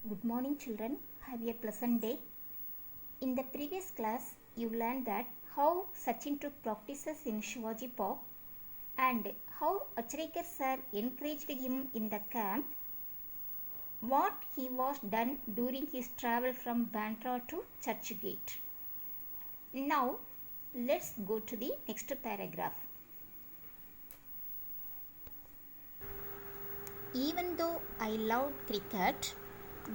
Good morning children, have a pleasant day. In the previous class, you learned that how Sachin took practices in Shivaji Park and how Achrekar sir encouraged him in the camp, what he was done during his travel from Bandra to Churchgate. Now, let's go to the next paragraph. Even though I loved cricket,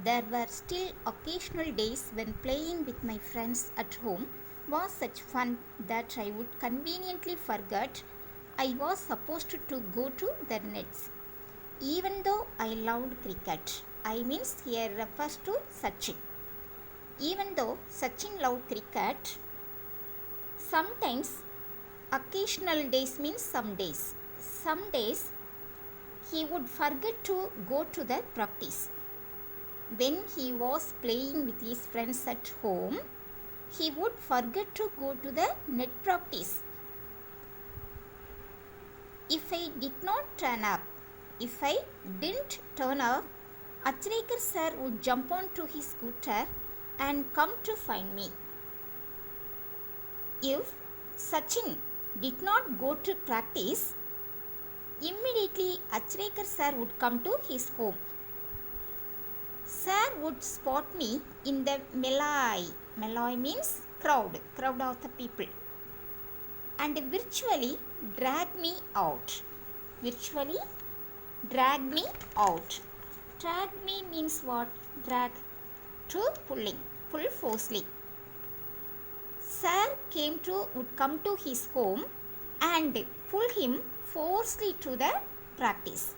there were still occasional days when playing with my friends at home was such fun that I would conveniently forget I was supposed to go to the nets. Even though I loved cricket, I means here refers to Sachin. Even though Sachin loved cricket, sometimes occasional days means some days. Some days he would forget to go to the practice. When he was playing with his friends at home, he would forget to go to the net practice. If I did not turn up, Achrekar sir would jump onto his scooter and come to find me. If Sachin did not go to practice, immediately Achrekar sir would come to his home. Sir would spot me in the melee. Melee means crowd of the people, and virtually drag me out. Drag me means what? Drag, to pull forcefully. Sir would come to his home and pull him forcefully to the practice.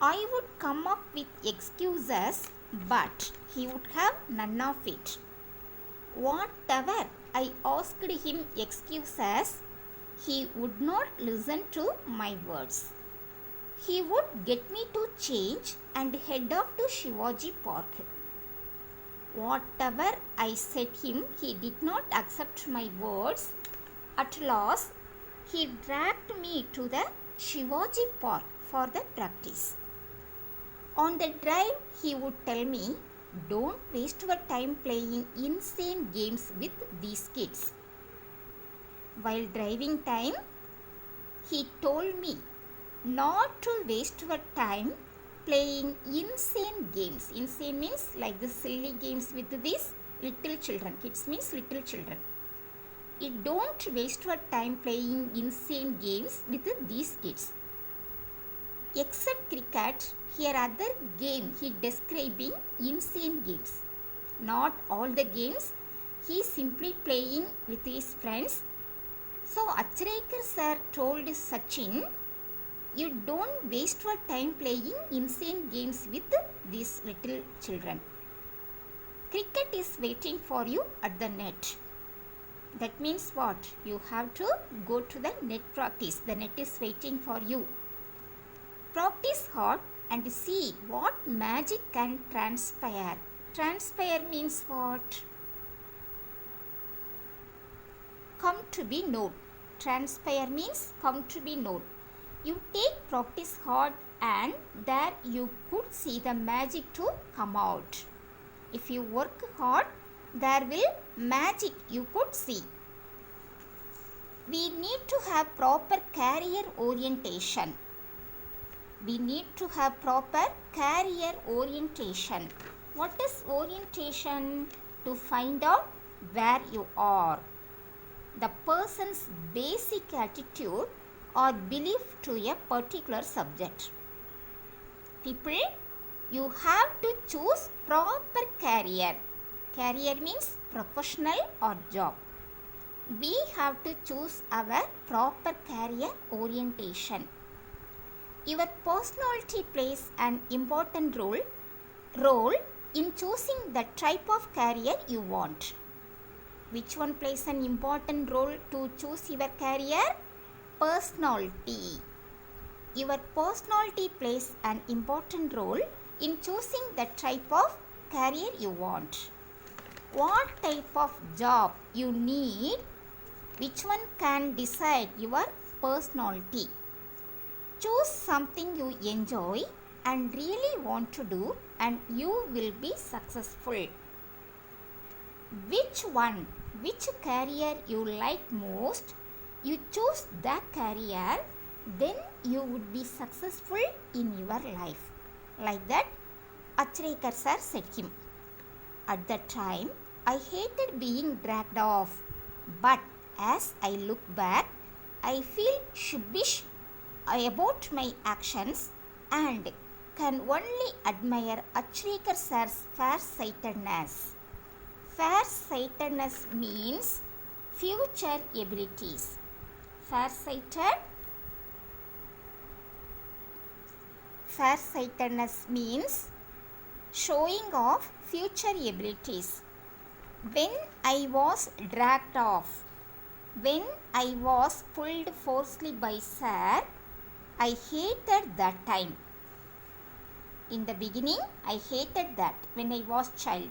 I would come up with excuses, but he would have none of it. Whatever I asked him excuses, he would not listen to my words. He would get me to change and head off to Shivaji Park. Whatever I said him, he did not accept my words. At last, he dragged me to the Shivaji Park for the practice. On the drive, he would tell me, don't waste your time playing insane games with these kids. While driving time, he told me not to waste your time playing insane games. Insane means like the silly games with these little children. Kids means little children. You don't waste your time playing insane games with these kids. Except cricket, here other game he describing insane games. Not all the games, he simply playing with his friends. So Achrekar sir told Sachin, you don't waste your time playing insane games with these little children. Cricket is waiting for you at the net. That means what? You have to go to the net practice. The net is waiting for you. Practice hard and see what magic can transpire. Transpire means what? Come to be known. Transpire means come to be known. You take practice hard and there you could see the magic to come out. If you work hard, there will magic you could see. We need to have proper career orientation. What is orientation? To find out where you are. The person's basic attitude or belief to a particular subject. People, you have to choose proper career. Career means professional or job. We have to choose our proper career orientation. Your personality plays an important role in choosing the type of career you want. Which one plays an important role to choose your career? Personality. Your personality plays an important role in choosing the type of career you want. What type of job you need? Which one can decide your personality? Choose something you enjoy and really want to do, and you will be successful. Which career you like most, you choose that career, then you would be successful in your life. Like that, Achrekar sir said him. At that time, I hated being dragged off, but as I look back, I feel sheepish about my actions and can only admire Achrekar sir's far-sightedness. Far-sightedness means future abilities. Far-sightedness means showing off future abilities. When I was dragged off, when I was pulled forcefully by sir, I hated that time. In the beginning, I hated that when I was child.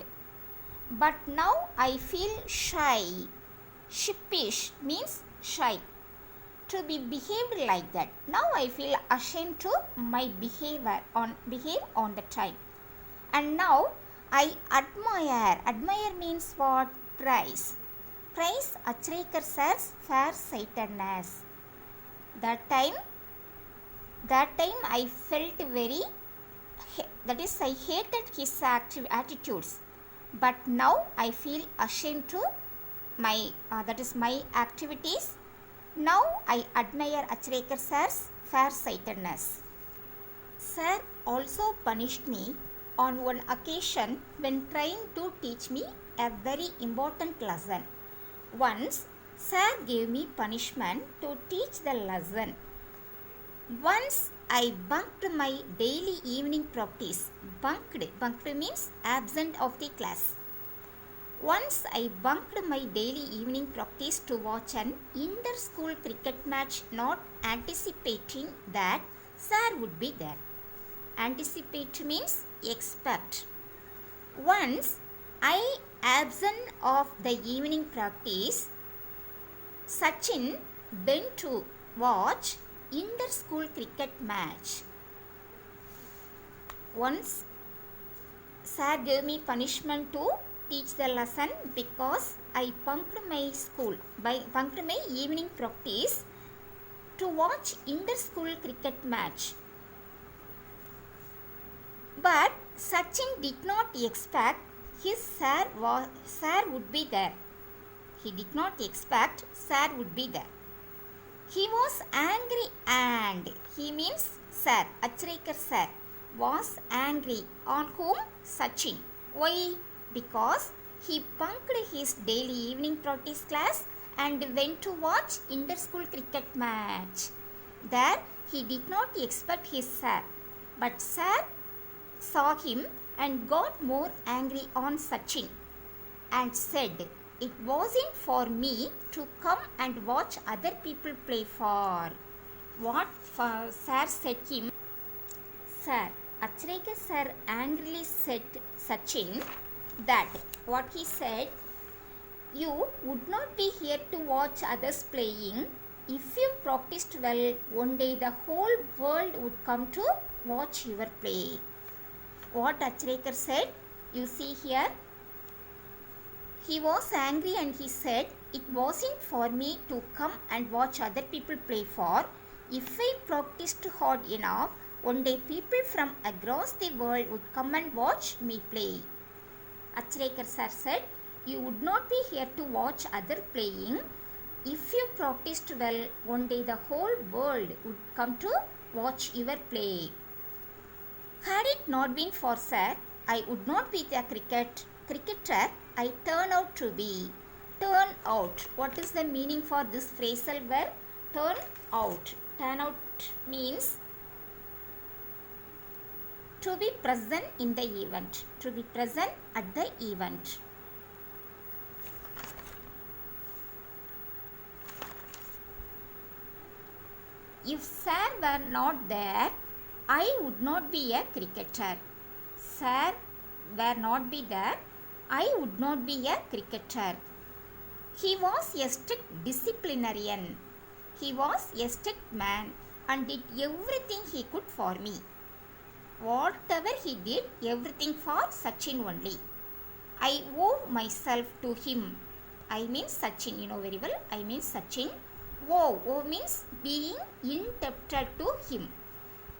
But now I feel shy. Sheepish means shy. To be behaved like that. Now I feel ashamed to my behave on the time. And now I admire. Admire means what? Praise. Praise Achrekar sir's far-sightedness. That time I felt I hated his attitudes. But now I feel ashamed to my activities. Now I admire Achrekar sir's far-sightedness. Sir also punished me on one occasion when trying to teach me a very important lesson. Once, sir gave me punishment to teach the lesson. Once I bunked my daily evening practice. Bunked means absent of the class. Once I bunked my daily evening practice to watch an inter-school cricket match, not anticipating that sir would be there. Anticipate means expect. Once I absent of the evening practice, Sachin went to watch inter-school cricket match. Once sir gave me punishment to teach the lesson because I bunked my evening practice to watch inter-school cricket match. But Sachin did not expect his sir would be there. He did not expect sir would be there. He was angry and he means sir, Achrekar sir was angry on whom? Sachin. Why? Because he bunked his daily evening practice class and went to watch inter-school cricket match. There he did not expect his sir, but sir saw him and got more angry on Sachin and said, "It wasn't for me to come and watch other people play for." What sir said him? Sir, Achrekar sir angrily said Sachin that what he said, "You would not be here to watch others playing. If you practiced well, one day the whole world would come to watch your play." What Achrekar said, you see here, he was angry and he said, "It wasn't for me to come and watch other people play for. If I practiced hard enough, one day people from across the world would come and watch me play." Achrekar sir said, "You would not be here to watch other playing. If you practiced well, one day the whole world would come to watch your play." Had it not been for sir, I would not be the cricketer I turn out to be. Turn out. What is the meaning for this phrasal verb? Turn out. Turn out means to be present in the event. To be present at the event. If sir were not there, I would not be a cricketer. Sir were not be there, I would not be a cricketer. He was a strict disciplinarian. He was a strict man and did everything he could for me. whatever he did, everything for Sachin only. I owe myself to him. I mean Sachin, you know very well. I mean Sachin. Owe means being indebted to him.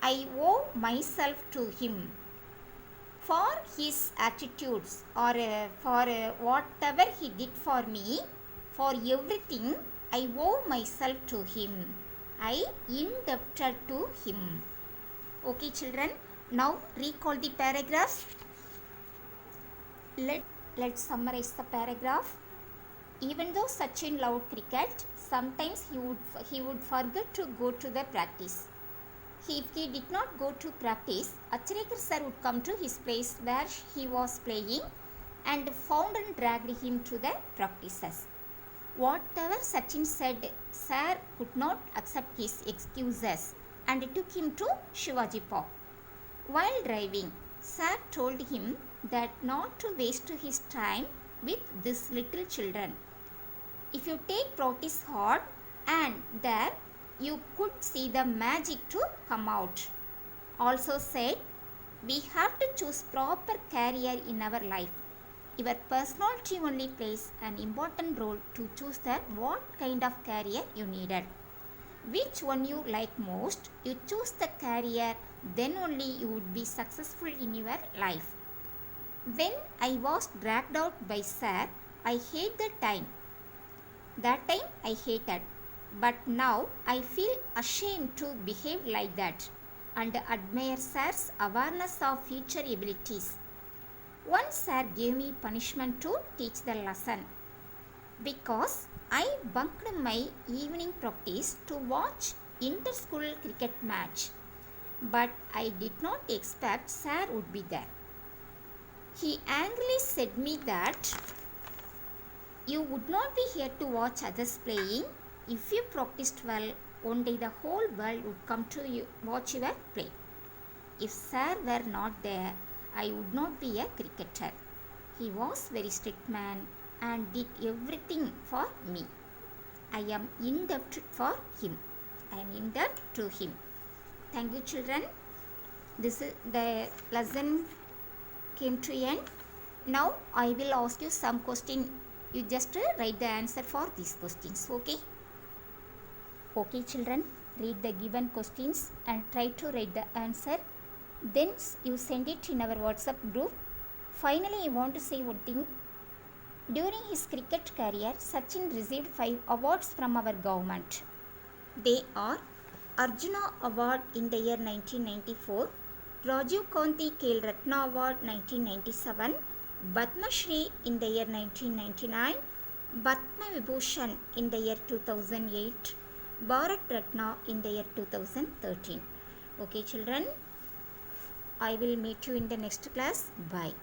I owe myself to him for his attitudes or for whatever he did for me. For everything, I owe myself to him. I indebted to him. Okay, children. Now recall the paragraphs. Let's summarize the paragraph. Even though Sachin loved cricket, sometimes he would forget to go to the practice. If he did not go to practice, Acharyagar sir would come to his place where he was playing and found and dragged him to the practices. Whatever Sachin said, sir could not accept his excuses and took him to Shivaji Park. While driving, sir told him that not to waste his time with these little children. If you take practice hard and there you could see the magic to come out. Also said, we have to choose proper career in our life. Your personality only plays an important role to choose that what kind of career you needed. Which one you like most, you choose the career, then only you would be successful in your life. When I was dragged out by sir, I hate the time. That time I hated. But now I feel ashamed to behave like that and admire sir's awareness of future abilities. Once sir gave me punishment to teach the lesson because I bunked my evening practice to watch inter-school cricket match. But I did not expect sir would be there. He angrily said me that you would not be here to watch others playing. If you practiced well, one day the whole world would come to you watch your play. If sir were not there, I would not be a cricketer. He was very strict man and did everything for me. I am indebted for him. I am indebted to him. Thank you, children. This is the lesson came to end. Now I will ask you some question. You just write the answer for these questions. Okay, children, read the given questions and try to write the answer. Then you send it in our WhatsApp group. Finally, I want to say one thing. During his cricket career, Sachin received 5 awards from our government. They are Arjuna Award in the year 1994, Rajiv Gandhi Khel Ratna Award 1997, Padma Shri in the year 1999, Padma Vibhushan in the year 2008, Bharat Ratna in the year 2013. Okay, children, I will meet you in the next class. Bye.